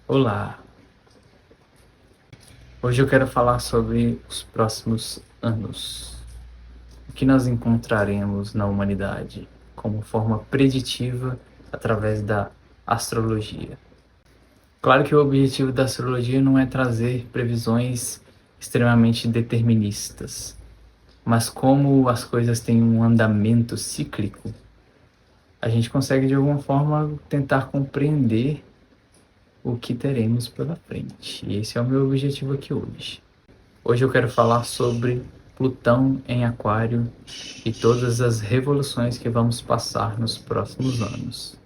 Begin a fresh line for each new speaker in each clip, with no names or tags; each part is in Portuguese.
Olá, hoje eu quero falar sobre os próximos anos. O que nós encontraremos na humanidade como forma preditiva através da astrologia. Claro que o objetivo da astrologia não é trazer previsões extremamente deterministas, mas como as coisas têm um andamento cíclico, a gente consegue de alguma forma tentar compreender o que teremos pela frente. E esse é o meu objetivo aqui hoje. Hoje eu quero falar sobre Plutão em Aquário e todas as revoluções que vamos passar nos próximos anos.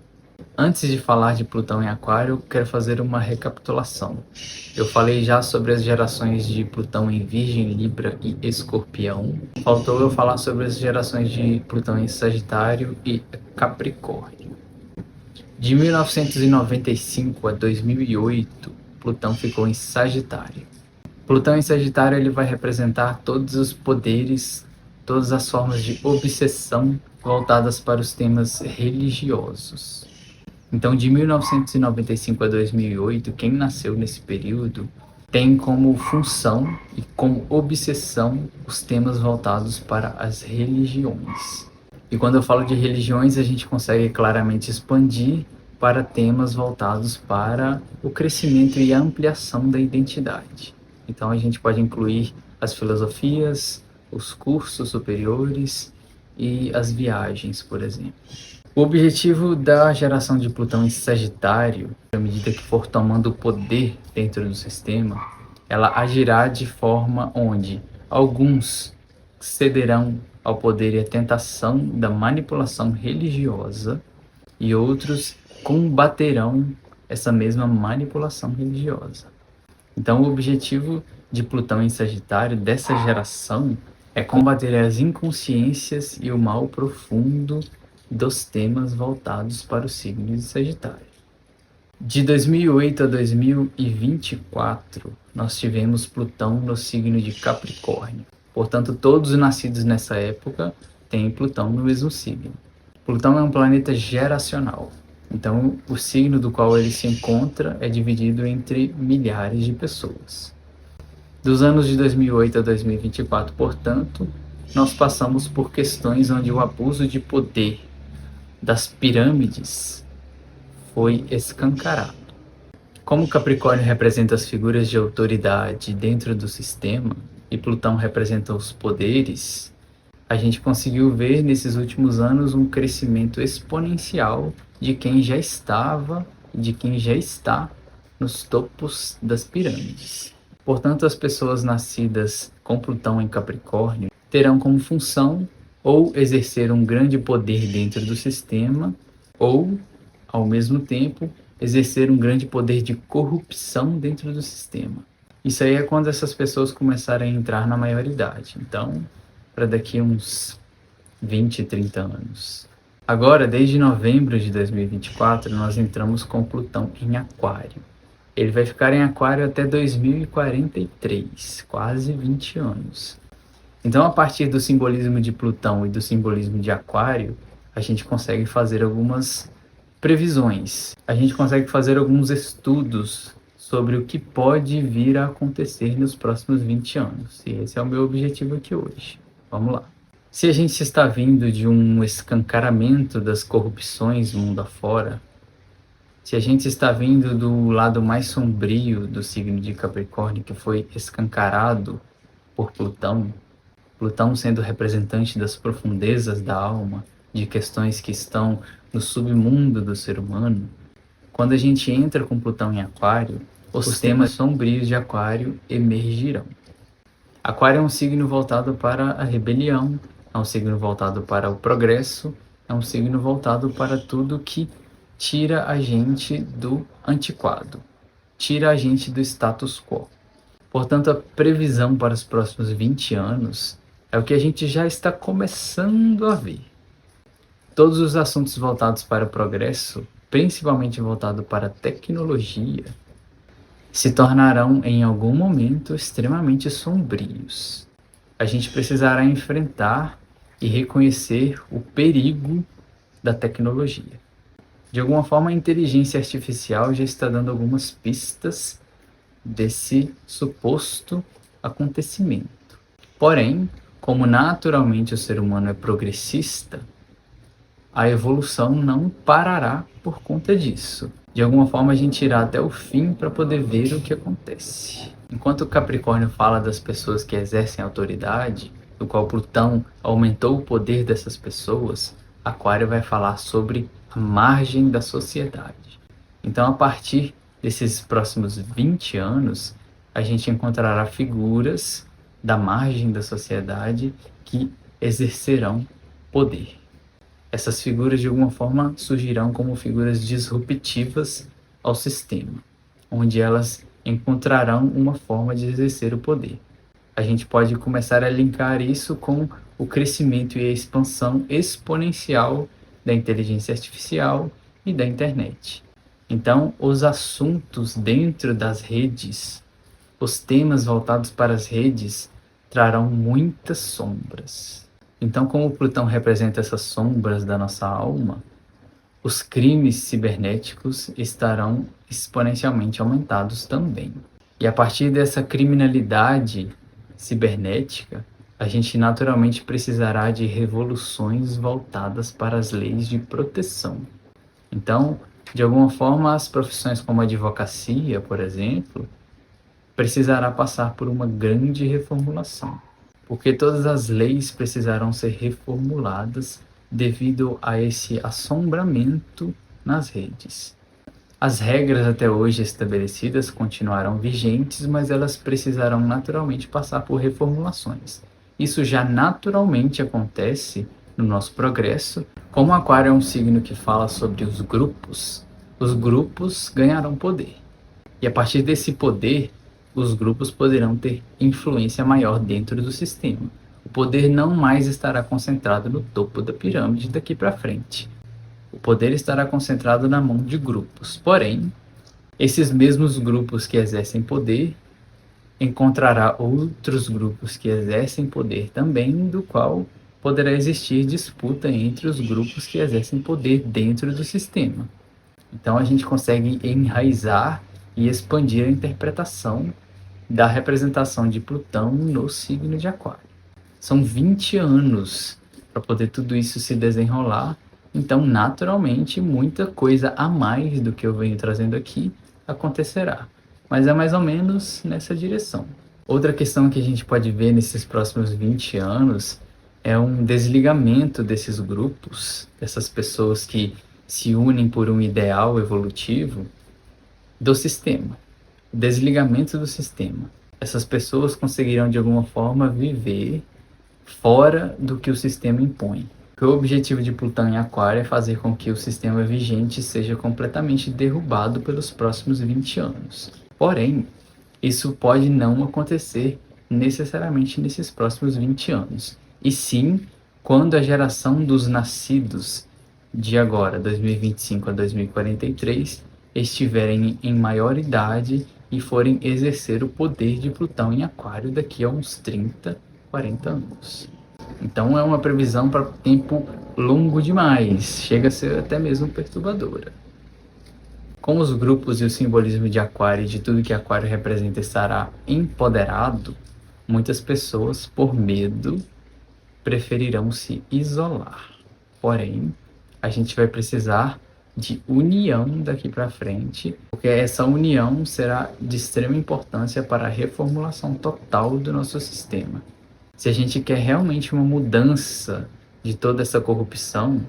Antes de falar de Plutão em Aquário, eu quero fazer uma recapitulação. Eu falei já sobre as gerações de Plutão em Virgem, Libra e Escorpião. Faltou eu falar sobre as gerações de Plutão em Sagitário e Capricórnio. De 1995 a 2008, Plutão ficou em Sagitário. Plutão em Sagitário ele vai representar todos os poderes, todas as formas de obsessão voltadas para os temas religiosos. Então, de 1995 a 2008, quem nasceu nesse período tem como função e como obsessão os temas voltados para as religiões. E quando eu falo de religiões, a gente consegue claramente expandir para temas voltados para o crescimento e a ampliação da identidade. Então a gente pode incluir as filosofias, os cursos superiores e as viagens, por exemplo. O objetivo da geração de Plutão em Sagitário, à medida que for tomando poder dentro do sistema, ela agirá de forma onde alguns cederão ao poder e à tentação da manipulação religiosa e outros combaterão essa mesma manipulação religiosa. Então, o objetivo de Plutão em Sagitário, dessa geração, é combater as inconsciências e o mal profundo dos temas voltados para o signo de Sagitário. De 2008 a 2024, nós tivemos Plutão no signo de Capricórnio. Portanto, todos os nascidos nessa época têm Plutão no mesmo signo. Plutão é um planeta geracional. Então, o signo do qual ele se encontra é dividido entre milhares de pessoas. Dos anos de 2008 a 2024, portanto, nós passamos por questões onde o abuso de poder das pirâmides foi escancarado. Como Capricórnio representa as figuras de autoridade dentro do sistema e Plutão representa os poderes, a gente conseguiu ver nesses últimos anos um crescimento exponencial de quem já estava e de quem já está nos topos das pirâmides. Portanto, as pessoas nascidas com Plutão em Capricórnio terão como função ou exercer um grande poder dentro do sistema ou, ao mesmo tempo, exercer um grande poder de corrupção dentro do sistema. Isso aí é quando essas pessoas começarem a entrar na maioridade. Então, para daqui uns 20, 30 anos. Agora, desde novembro de 2024, nós entramos com Plutão em Aquário. Ele vai ficar em Aquário até 2043, quase 20 anos. Então, a partir do simbolismo de Plutão e do simbolismo de Aquário, a gente consegue fazer algumas previsões. A gente consegue fazer alguns estudos sobre o que pode vir a acontecer nos próximos 20 anos. E esse é o meu objetivo aqui hoje. Vamos lá. Se a gente está vindo de um escancaramento das corrupções mundo afora, se a gente está vindo do lado mais sombrio do signo de Capricórnio, que foi escancarado por Plutão, Plutão sendo representante das profundezas da alma, de questões que estão no submundo do ser humano, quando a gente entra com Plutão em Aquário, os temas sombrios de Aquário emergirão. Aquário é um signo voltado para a rebelião, é um signo voltado para o progresso, é um signo voltado para tudo que tira a gente do antiquado, tira a gente do status quo. Portanto, a previsão para os próximos 20 anos é o que a gente já está começando a ver. Todos os assuntos voltados para o progresso, principalmente voltado para a tecnologia, se tornarão em algum momento extremamente sombrios. A gente precisará enfrentar e reconhecer o perigo da tecnologia. De alguma forma, a inteligência artificial já está dando algumas pistas desse suposto acontecimento. Porém, como naturalmente o ser humano é progressista, a evolução não parará por conta disso. De alguma forma, a gente irá até o fim para poder ver o que acontece. Enquanto o Capricórnio fala das pessoas que exercem autoridade, do qual Plutão aumentou o poder dessas pessoas, Aquário vai falar sobre a margem da sociedade. Então, a partir desses próximos 20 anos, a gente encontrará figuras da margem da sociedade que exercerão poder. Essas figuras, de alguma forma, surgirão como figuras disruptivas ao sistema, onde elas encontrarão uma forma de exercer o poder. A gente pode começar a linkar isso com o crescimento e a expansão exponencial da inteligência artificial e da internet. Então, os assuntos dentro das redes, os temas voltados para as redes, trarão muitas sombras. Então, como Plutão representa essas sombras da nossa alma, os crimes cibernéticos estarão exponencialmente aumentados também. E a partir dessa criminalidade cibernética, a gente naturalmente precisará de revoluções voltadas para as leis de proteção. Então, de alguma forma, as profissões como a advocacia, por exemplo, precisará passar por uma grande reformulação, porque todas as leis precisarão ser reformuladas devido a esse assombramento nas redes. As regras até hoje estabelecidas continuarão vigentes, mas elas precisarão naturalmente passar por reformulações. Isso já naturalmente acontece no nosso progresso. Como Aquário é um signo que fala sobre os grupos ganharão poder. E a partir desse poder, os grupos poderão ter influência maior dentro do sistema. O poder não mais estará concentrado no topo da pirâmide daqui para frente. O poder estará concentrado na mão de grupos. Porém, esses mesmos grupos que exercem poder encontrará outros grupos que exercem poder também, do qual poderá existir disputa entre os grupos que exercem poder dentro do sistema. Então a gente consegue enraizar e expandir a interpretação da representação de Plutão no signo de Aquário. São 20 anos para poder tudo isso se desenrolar, então naturalmente muita coisa a mais do que eu venho trazendo aqui acontecerá, mas é mais ou menos nessa direção. Outra questão que a gente pode ver nesses próximos 20 anos é um desligamento desses grupos, dessas pessoas que se unem por um ideal evolutivo do sistema. O desligamento do sistema. Essas pessoas conseguirão de alguma forma viver fora do que o sistema impõe. O objetivo de Plutão em Aquário é fazer com que o sistema vigente seja completamente derrubado pelos próximos 20 anos. Porém, isso pode não acontecer necessariamente nesses próximos 20 anos. E sim, quando a geração dos nascidos de agora, 2025 a 2043, estiverem em maior idade e forem exercer o poder de Plutão em Aquário daqui a uns 30, 40 anos. Então é uma previsão para tempo longo demais, chega a ser até mesmo perturbadora. Com os grupos e o simbolismo de Aquário e de tudo que Aquário representa estará empoderado, muitas pessoas, por medo, preferirão se isolar. Porém, a gente vai precisar de união daqui para frente, porque essa união será de extrema importância para a reformulação total do nosso sistema. Se a gente quer realmente uma mudança de toda essa corrupção,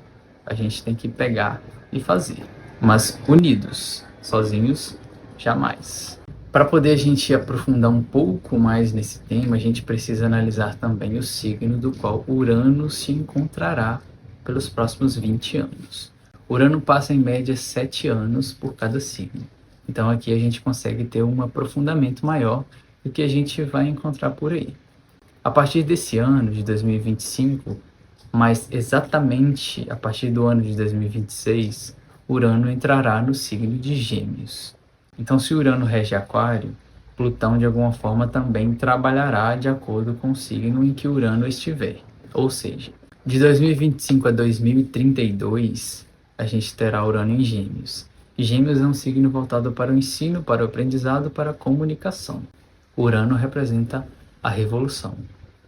a gente tem que pegar e fazer. Mas unidos, sozinhos, jamais. Para poder a gente aprofundar um pouco mais nesse tema, a gente precisa analisar também o signo do qual Urano se encontrará pelos próximos 20 anos. Urano passa em média 7 anos por cada signo. Então aqui a gente consegue ter um aprofundamento maior do que a gente vai encontrar por aí. A partir desse ano de 2025, mas exatamente a partir do ano de 2026, Urano entrará no signo de Gêmeos. Então, se Urano rege Aquário, Plutão de alguma forma também trabalhará de acordo com o signo em que Urano estiver. Ou seja, de 2025 a 2032, a gente terá Urano em Gêmeos. Gêmeos é um signo voltado para o ensino, para o aprendizado, para a comunicação. Urano representa a revolução.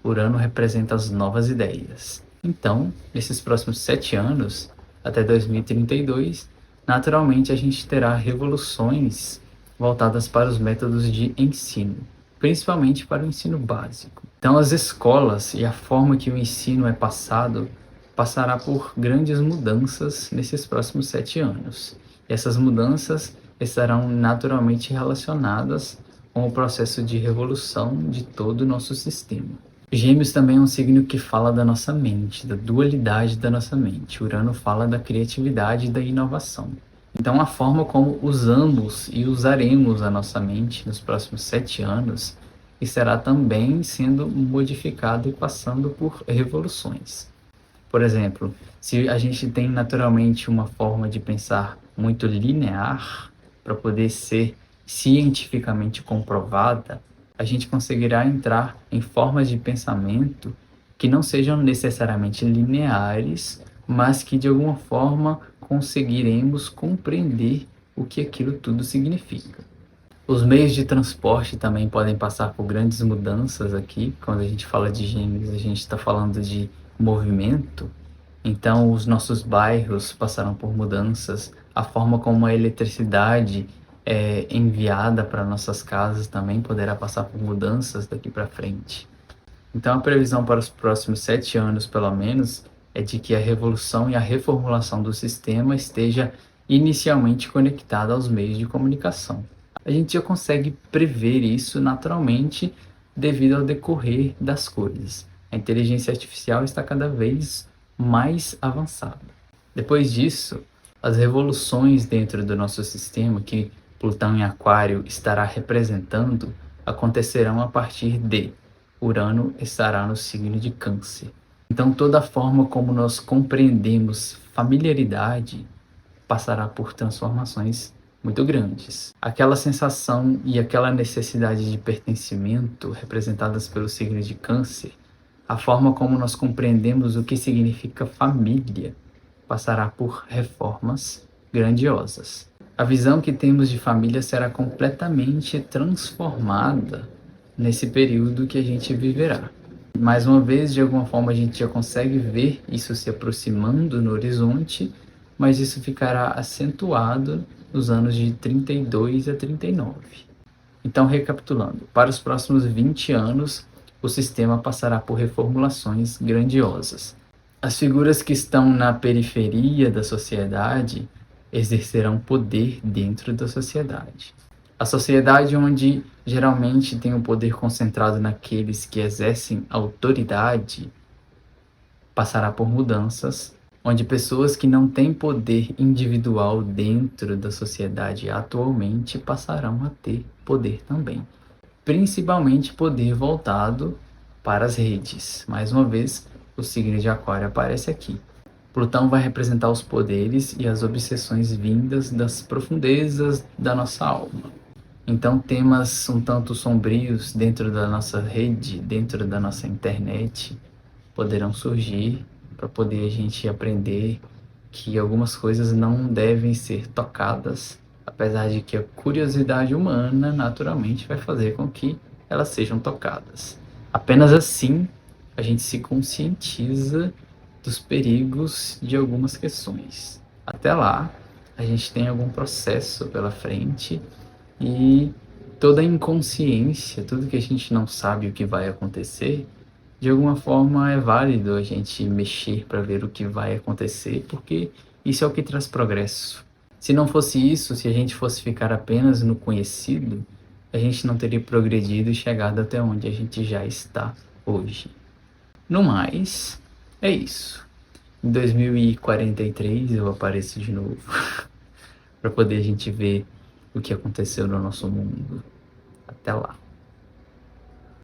Urano representa as novas ideias. Então, nesses próximos 7 anos, até 2032, naturalmente a gente terá revoluções voltadas para os métodos de ensino, principalmente para o ensino básico. Então, as escolas e a forma que o ensino é passado passará por grandes mudanças nesses próximos 7 anos. E essas mudanças estarão naturalmente relacionadas com o processo de revolução de todo o nosso sistema. Gêmeos também é um signo que fala da nossa mente, da dualidade da nossa mente. Urano fala da criatividade e da inovação. Então, a forma como usamos e usaremos a nossa mente nos próximos 7 anos estará também sendo modificado e passando por revoluções. Por exemplo, se a gente tem naturalmente uma forma de pensar muito linear para poder ser cientificamente comprovada, a gente conseguirá entrar em formas de pensamento que não sejam necessariamente lineares, mas que de alguma forma conseguiremos compreender o que aquilo tudo significa. Os meios de transporte também podem passar por grandes mudanças aqui. Quando a gente fala de Gêmeos, a gente está falando de movimento. Então, os nossos bairros passarão por mudanças. A forma como a eletricidade é enviada para nossas casas também poderá passar por mudanças daqui para frente. Então, a previsão para os próximos 7 anos, pelo menos, é de que a revolução e a reformulação do sistema esteja inicialmente conectada aos meios de comunicação. A gente já consegue prever isso naturalmente devido ao decorrer das coisas. A inteligência artificial está cada vez mais avançada. Depois disso, as revoluções dentro do nosso sistema, que Plutão em Aquário estará representando, acontecerão a partir de Urano estará no signo de Câncer. Então, toda a forma como nós compreendemos familiaridade passará por transformações muito grandes. Aquela sensação e aquela necessidade de pertencimento representadas pelo signo de Câncer, a forma como nós compreendemos o que significa família, passará por reformas grandiosas. A visão que temos de família será completamente transformada nesse período que a gente viverá. Mais uma vez, de alguma forma, a gente já consegue ver isso se aproximando no horizonte, mas isso ficará acentuado nos anos de 32 a 39. Então, recapitulando, para os próximos 20 anos, o sistema passará por reformulações grandiosas. As figuras que estão na periferia da sociedade exercerão poder dentro da sociedade. A sociedade onde geralmente tem o poder concentrado naqueles que exercem autoridade passará por mudanças, onde pessoas que não têm poder individual dentro da sociedade atualmente passarão a ter poder também. Principalmente poder voltado para as redes. Mais uma vez, o signo de Aquário aparece aqui. Plutão vai representar os poderes e as obsessões vindas das profundezas da nossa alma. Então, temas um tanto sombrios dentro da nossa rede, dentro da nossa internet, poderão surgir para poder a gente aprender que algumas coisas não devem ser tocadas, apesar de que a curiosidade humana naturalmente vai fazer com que elas sejam tocadas. Apenas assim a gente se conscientiza dos perigos de algumas questões. Até lá, a gente tem algum processo pela frente e toda a inconsciência, tudo que a gente não sabe o que vai acontecer, de alguma forma é válido a gente mexer para ver o que vai acontecer, porque isso é o que traz progresso. Se não fosse isso, se a gente fosse ficar apenas no conhecido, a gente não teria progredido e chegado até onde a gente já está hoje. No mais, é isso. Em 2043 eu apareço de novo para poder a gente ver o que aconteceu no nosso mundo. Até lá.